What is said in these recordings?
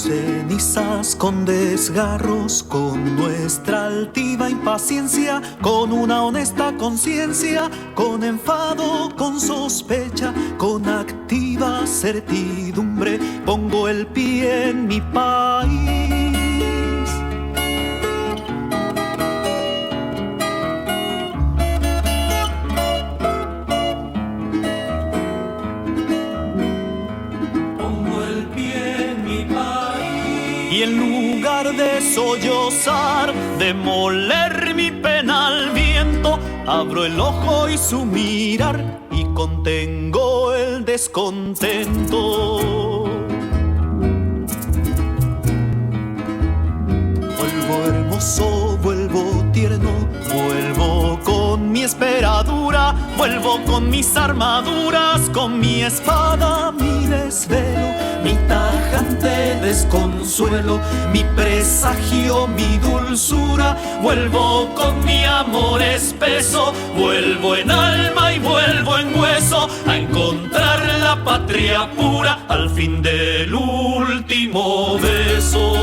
cenizas, con desgarros, con nuestra altiva impaciencia, con una honesta conciencia, con enfado, con sospecha, con activa certidumbre, pongo el pie en mi país. Y en lugar de sollozar, de moler mi pena al viento, abro el ojo y su mirar y contengo el descontento. Vuelvo hermoso, vuelvo tierno, vuelvo con mi esperadura, vuelvo con mis armaduras, con mi espada, mi desvelo, mi tajante desconsuelo, mi presagio, mi dulzura. Vuelvo con mi amor espeso, vuelvo en alma y vuelvo en hueso, a encontrar la patria pura al fin del último beso.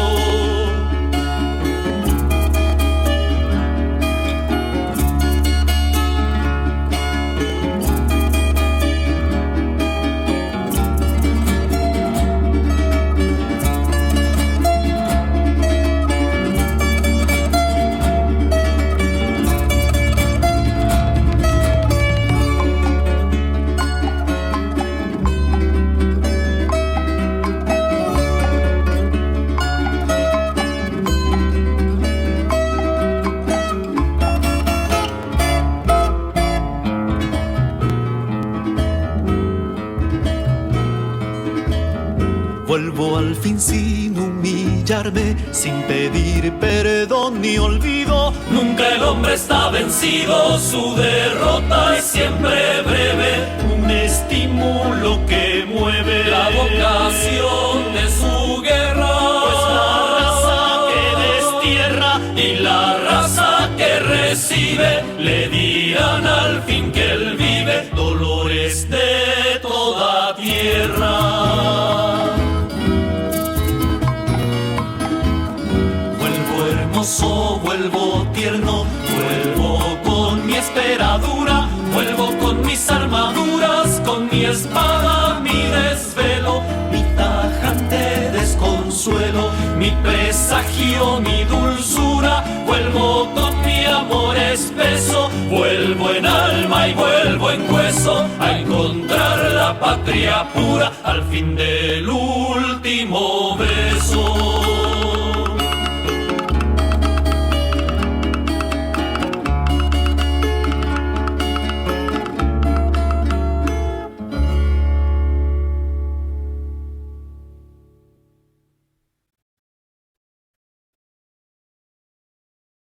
Vuelvo al fin sin humillarme, sin pedir perdón ni olvido. Nunca el hombre está vencido, su derrota es siempre breve. Un estímulo que mueve la vocación de su guerra, pues la raza que destierra y la raza que recibe le dirán al fin que él vive dolores de toda tierra. Vuelvo tierno, vuelvo con mi esperadura, vuelvo con mis armaduras, con mi espada, mi desvelo, mi tajante desconsuelo, mi presagio, mi dulzura. Vuelvo con mi amor espeso, vuelvo en alma y vuelvo en hueso, a encontrar la patria pura al fin del último